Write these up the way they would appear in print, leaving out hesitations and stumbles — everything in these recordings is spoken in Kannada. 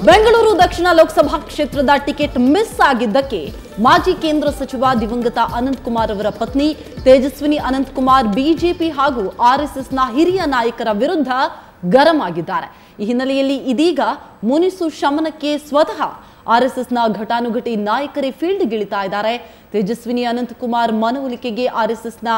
ಬೆಂಗಳೂರು ದಕ್ಷಿಣ ಲೋಕಸಭಾ ಕ್ಷೇತ್ರದ ಟಿಕೆಟ್ ಮಿಸ್ ಆಗಿದ್ದಕ್ಕೆ ಮಾಜಿ ಕೇಂದ್ರ ಸಚಿವ ದಿವಂಗತ ಅನಂತಕುಮಾರ್ ಅವರ ಪತ್ನಿ ತೇಜಸ್ವಿನಿ ಅನಂತಕುಮಾರ್ ಬಿಜೆಪಿ ಹಾಗೂ ಆರ್ಎಸ್ಎಸ್ನ ಹಿರಿಯ ನಾಯಕರ ವಿರುದ್ಧ ಗರಂ ಆಗಿದ್ದಾರೆ. ಈ ಹಿನ್ನೆಲೆಯಲ್ಲಿ ಇದೀಗ ಮುನಿಸು ಶಮನಕ್ಕೆ ಸ್ವತಃ ಆರ್ಎಸ್ಎಸ್ನ ಘಟಾನುಘಟಿ ನಾಯಕರೇ ಫೀಲ್ಡ್ಗಿಳಿತಾ ಇದ್ದಾರೆ. ತೇಜಸ್ವಿನಿ ಅನಂತಕುಮಾರ್ ಮನವೊಲಿಕೆಗೆ ಆರ್ಎಸ್ಎಸ್ನ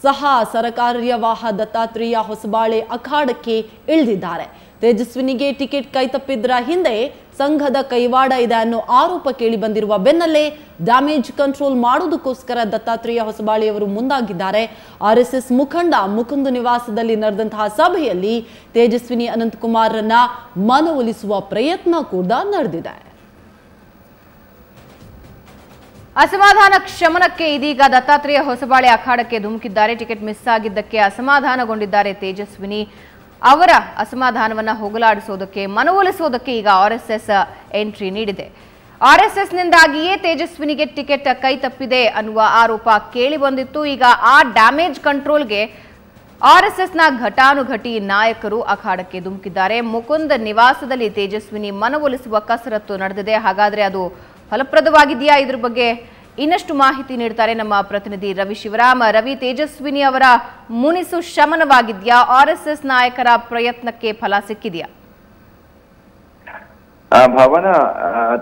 ಸಹ ಸರಕಾರ್ಯವಾಹ ದತ್ತಾತ್ರೇಯ ಹೊಸಬಾಳೆ ಅಖಾಡಕ್ಕೆ ಇಳಿದಿದ್ದಾರೆ. ತೇಜಸ್ವಿನಿಗೆ ಟಿಕೆಟ್ ಕೈತಪ್ಪಿದ್ರ ಹಿಂದೆ ಸಂಘದ ಕೈವಾಡ ಇದೆ ಅನ್ನೋ ಆರೋಪ ಕೇಳಿ ಬಂದಿರುವ ಬೆನ್ನಲ್ಲೇ ಡ್ಯಾಮೇಜ್ ಕಂಟ್ರೋಲ್ ಮಾಡೋದಕ್ಕೋಸ್ಕರ ದತ್ತಾತ್ರೇಯ ಹೊಸಬಾಳೆಯವರು ಮುಂದಾಗಿದ್ದಾರೆ. ಆರ್ಎಸ್ಎಸ್ ಮುಖಂಡ ಮುಕುಂದ ನಿವಾಸದಲ್ಲಿ ನಡೆದಂತಹ ಸಭೆಯಲ್ಲಿ ತೇಜಸ್ವಿನಿ ಅನಂತಕುಮಾರನ್ನ ಮನವೊಲಿಸುವ ಪ್ರಯತ್ನ ಕೂಡ ನಡೆದಿದೆ. ಅಸಮಾಧಾನ ಶಮನಕ್ಕೆ ಇದೀಗ ದತ್ತಾತ್ರೇಯ ಹೊಸಬಾಳೆ ಅಖಾಡಕ್ಕೆ ಧುಮುಕಿದ್ದಾರೆ. ಟಿಕೆಟ್ ಮಿಸ್ ಆಗಿದ್ದಕ್ಕೆ ಅಸಮಾಧಾನಗೊಂಡಿದ್ದಾರೆ ತೇಜಸ್ವಿನಿ. ಅವರ ಅಸಮಾಧಾನವನ್ನ ಹೋಗಲಾಡಿಸೋದಕ್ಕೆ ಮನವೊಲಿಸೋದಕ್ಕೆ ಈಗ ಆರ್ಎಸ್ಎಸ್ ಎಂಟ್ರಿ ನೀಡಿದೆ. ಆರ್ಎಸ್ಎಸ್ನಿಂದಾಗಿಯೇ ತೇಜಸ್ವಿನಿಗೆ ಟಿಕೆಟ್ ಕೈ ತಪ್ಪಿದೆ ಅನ್ನುವ ಆರೋಪ ಕೇಳಿ ಬಂದಿತ್ತು. ಈಗ ಆ ಡ್ಯಾಮೇಜ್ ಕಂಟ್ರೋಲ್ಗೆ ಆರ್ಎಸ್ಎಸ್ನ ಘಟಾನುಘಟಿ ನಾಯಕರು ಅಖಾಡಕ್ಕೆ ಧುಮುಕಿದ್ದಾರೆ. ಮುಕುಂದ್ ನಿವಾಸದಲ್ಲಿ ತೇಜಸ್ವಿನಿ ಮನವೊಲಿಸುವ ಕಸರತ್ತು ನಡೆದಿದೆ. ಹಾಗಾದ್ರೆ ಅದು ಫಲಪ್ರದವಾಗಿದೆಯಾ? ಇದ್ರ ಬಗ್ಗೆ ಇನ್ನಷ್ಟು ಮಾಹಿತಿ ನೀಡ್ತಾರೆ ನಮ್ಮ ಪ್ರತಿನಿಧಿ ರವಿ ಶಿವರಾಮ್. ರವಿ, ತೇಜಸ್ವಿನಿ ಅವರ ಮುನಿಸು ಶಮನವಾಗಿದೆಯಾ? ಆರ್ಎಸ್ಎಸ್ ನಾಯಕರ ಪ್ರಯತ್ನಕ್ಕೆ ಫಲ ಸಿಕ್ಕಿದೆಯಾ? ಭವನ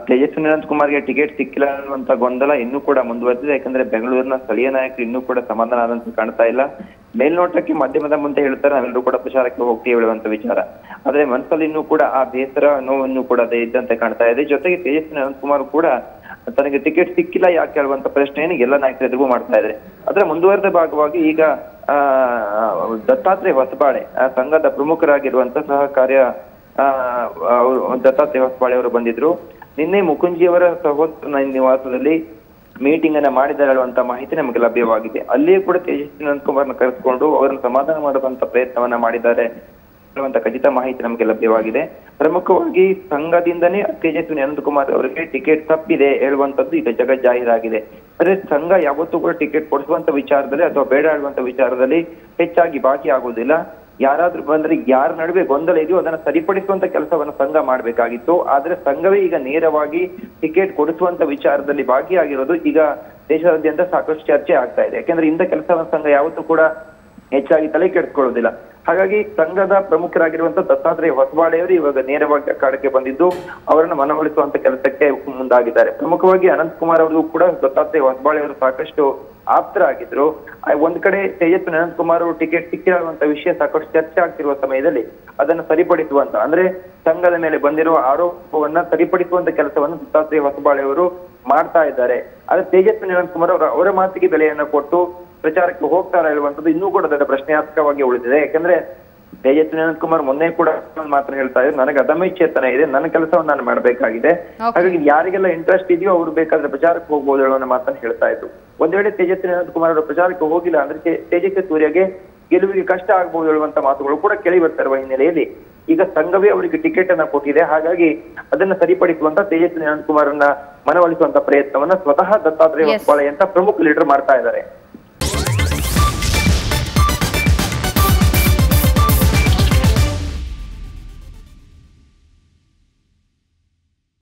ತೇಜಸ್ವಿನಿ ಅನಂತಕುಮಾರ್ಗೆ ಟಿಕೆಟ್ ಸಿಕ್ಕಿಲ್ಲ ಅನ್ನುವಂತ ಗೊಂದಲ ಇನ್ನೂ ಕೂಡ ಮುಂದುವರೆದಿದೆ. ಯಾಕಂದ್ರೆ ಬೆಂಗಳೂರಿನ ಸ್ಥಳೀಯ ನಾಯಕರು ಇನ್ನೂ ಕೂಡ ಸಮಾಧಾನ ಆದಂತೆ ಕಾಣ್ತಾ ಇಲ್ಲ. ಮೇಲ್ನೋಟಕ್ಕೆ ಮಾಧ್ಯಮದ ಮುಂದೆ ಹೇಳ್ತಾರೆ ನಾವೆಲ್ಲರೂ ಕೂಡ ಪ್ರಚಾರಕ್ಕೆ ಹೋಗ್ತೀವಿ ಹೇಳುವಂತ ವಿಚಾರ, ಆದ್ರೆ ಮನಸ್ಸಲ್ಲಿ ಇನ್ನೂ ಕೂಡ ಆ ಬೇಸರ ನೋವನ್ನು ಕೂಡ ಅದೇ ಇದ್ದಂತೆ ಕಾಣ್ತಾ ಇದೆ. ಜೊತೆಗೆ ತೇಜಸ್ವಿನಿ ಅನಂತಕುಮಾರ್ ಕೂಡ ತನಗೆ ಟಿಕೆಟ್ ಸಿಕ್ಕಿಲ್ಲ ಯಾಕೆ ಹೇಳುವಂತ ಪ್ರಶ್ನೆಯನ್ನು ಎಲ್ಲ ನಾಯಕರು ಎದುರು ಮಾಡ್ತಾ ಇದ್ದಾರೆ. ಅದರ ಮುಂದುವರೆದ ಭಾಗವಾಗಿ ಈಗ ದತ್ತಾತ್ರೇಯ ಹೊಸಬಾಳೆ ಸಂಘದ ಪ್ರಮುಖರಾಗಿರುವಂತ ಸಹಕಾರ್ಯ ದತ್ತಾತ್ರೇಯ ಹೊಸಬಾಳೆ ಅವರು ಬಂದಿದ್ರು. ನಿನ್ನೆ ಮುಕುಂಜಿಯವರ ಸಹೋದರನ ನಿವಾಸದಲ್ಲಿ ಮೀಟಿಂಗ್ ಅನ್ನ ಮಾಡಿದ್ದಾರೆ ಹೇಳುವಂತ ಮಾಹಿತಿ ನಮಗೆ ಲಭ್ಯವಾಗಿದೆ. ಅಲ್ಲಿಯೂ ಕೂಡ ತೇಜಸ್ವಿನಿ ಅನಂತಕುಮಾರ್ನ ಕರೆದುಕೊಂಡು ಅವರನ್ನು ಸಮಾಧಾನ ಮಾಡುವಂತ ಪ್ರಯತ್ನವನ್ನ ಮಾಡಿದ್ದಾರೆ ಹೇಳುವಂತ ಖಚಿತ ಮಾಹಿತಿ ನಮಗೆ ಲಭ್ಯವಾಗಿದೆ. ಪ್ರಮುಖವಾಗಿ ಸಂಘದಿಂದನೇ ತೇಜಸ್ವಿನಿ ಅನಂತಕುಮಾರ್ ಅವರಿಗೆ ಟಿಕೆಟ್ ತಪ್ಪಿದೆ ಹೇಳುವಂತದ್ದು ಈಗ ಜಗಜ್ಜಾಹೀರಾಗಿದೆ. ಅಂದ್ರೆ ಸಂಘ ಯಾವತ್ತೂ ಕೂಡ ಟಿಕೆಟ್ ಕೊಡಿಸುವಂತ ವಿಚಾರದಲ್ಲಿ ಅಥವಾ ಬೇಡ ಹೇಳುವಂತ ವಿಚಾರದಲ್ಲಿ ಹೆಚ್ಚಾಗಿ ಭಾಗಿಯಾಗುವುದಿಲ್ಲ. ಯಾರಾದ್ರೂ ಬಂದ್ರೆ ಯಾರ ನಡುವೆ ಗೊಂದಲ ಇದೆಯೋ ಅದನ್ನ ಸರಿಪಡಿಸುವಂತ ಕೆಲಸವನ್ನ ಸಂಘ ಮಾಡ್ಬೇಕಾಗಿತ್ತು. ಆದ್ರೆ ಸಂಘವೇ ಈಗ ನೇರವಾಗಿ ಟಿಕೆಟ್ ಕೊಡಿಸುವಂತ ವಿಚಾರದಲ್ಲಿ ಭಾಗಿಯಾಗಿರೋದು ಈಗ ದೇಶದಾದ್ಯಂತ ಸಾಕಷ್ಟು ಚರ್ಚೆ ಆಗ್ತಾ ಇದೆ. ಯಾಕೆಂದ್ರೆ ಇಂಥ ಕೆಲಸವನ್ನ ಸಂಘ ಯಾವತ್ತೂ ಕೂಡ ಹೆಚ್ಚಾಗಿ ತಲೆ ಕೆಡಿಸ್ಕೊಳ್ಳೋದಿಲ್ಲ. ಹಾಗಾಗಿ ಸಂಘದ ಪ್ರಮುಖರಾಗಿರುವಂತ ದತ್ತಾತ್ರೇಯ ಹೊಸಬಾಳೆಯವರು ಇವಾಗ ನೇರವಾಗಿ ಅಖಾಡಕ್ಕೆ ಬಂದಿದ್ದು ಅವರನ್ನ ಮನವೊಲಿಸುವಂತ ಕೆಲಸಕ್ಕೆ ಮುಂದಾಗಿದ್ದಾರೆ. ಪ್ರಮುಖವಾಗಿ ಅನಂತಕುಮಾರ್ ಅವರಿಗೂ ಕೂಡ ದತ್ತಾತ್ರೇಯ ಹೊಸಬಾಳೆ ಅವರು ಸಾಕಷ್ಟು ಆಪ್ತರಾಗಿದ್ರು. ಒಂದ್ ಕಡೆ ತೇಜಸ್ವಿನಿ ಅನಂತಕುಮಾರ್ ಅವರು ಟಿಕೆಟ್ ಸಿಕ್ಕಿರುವಂತ ವಿಷಯ ಸಾಕಷ್ಟು ಚರ್ಚೆ ಆಗ್ತಿರುವ ಸಮಯದಲ್ಲಿ ಅದನ್ನ ಸರಿಪಡಿಸುವಂತ ಅಂದ್ರೆ ಸಂಘದ ಮೇಲೆ ಬಂದಿರುವ ಆರೋಪವನ್ನ ಸರಿಪಡಿಸುವಂತ ಕೆಲಸವನ್ನು ದತ್ತಾತ್ರೇಯ ಹೊಸಬಾಳೆ ಅವರು ಮಾಡ್ತಾ ಇದ್ದಾರೆ. ಆದ್ರೆ ತೇಜಸ್ವಿನಿ ಅನಂತಕುಮಾರ್ ಅವರ ಮಾತಿಗೆ ಬೆಲೆಯನ್ನ ಕೊಟ್ಟು ಪ್ರಚಾರಕ್ಕೆ ಹೋಗ್ತಾರ ಹೇಳುವಂಥದ್ದು ಇನ್ನೂ ಕೂಡ ದೊಡ್ಡ ಪ್ರಶ್ನಾರ್ಥಕವಾಗಿ ಉಳಿದಿದೆ. ಯಾಕಂದ್ರೆ ತೇಜಸ್ವಿನಿ ಅನಂತಕುಮಾರ್ ಮೊನ್ನೆ ಕೂಡ ಮಾತ್ರ ಹೇಳ್ತಾ ಇದ್ರು, ನನಗೆ ಅದಮ್ಯ ಚೇತನ ಇದೆ, ನನ್ನ ಕೆಲಸವನ್ನು ನಾನು ಮಾಡಬೇಕಾಗಿದೆ, ಹಾಗಾಗಿ ಯಾರಿಗೆಲ್ಲ ಇಂಟ್ರೆಸ್ಟ್ ಇದೆಯೋ ಅವ್ರು ಬೇಕಾದ್ರೆ ಪ್ರಚಾರಕ್ಕೆ ಹೋಗ್ಬೋದು ಹೇಳೋ ಮಾತನ್ನು ಹೇಳ್ತಾ ಇದ್ರು. ಒಂದ್ ವೇಳೆ ತೇಜಸ್ವಿನಿ ಅನಂತಕುಮಾರ್ ಅವರು ಪ್ರಚಾರಕ್ಕೆ ಹೋಗಿಲ್ಲ ಅಂದ್ರೆ ತೇಜಸ್ವಿ ಸೂರ್ಯಗೆ ಗೆಲುವಿಗೆ ಕಷ್ಟ ಆಗ್ಬಹುದು ಹೇಳುವಂತ ಮಾತುಗಳು ಕೂಡ ಕೇಳಿ ಬರ್ತಾ ಇರುವ ಹಿನ್ನೆಲೆಯಲ್ಲಿ ಈಗ ಸಂಘವೇ ಅವರಿಗೆ ಟಿಕೆಟ್ ಅನ್ನ ಕೊಟ್ಟಿದೆ. ಹಾಗಾಗಿ ಅದನ್ನ ಸರಿಪಡಿಸುವಂತ ತೇಜಸ್ವಿನಿ ಅನಂತಕುಮಾರ್ ಅನ್ನ ಮನವೊಲಿಸುವಂತ ಪ್ರಯತ್ನವನ್ನ ಸ್ವತಃ ದತ್ತಾತ್ರೇಯ ಹೊಸಬಾಳೆ ಅಂತ ಪ್ರಮುಖ ಲೀಡರ್ ಮಾಡ್ತಾ ಇದ್ದಾರೆ.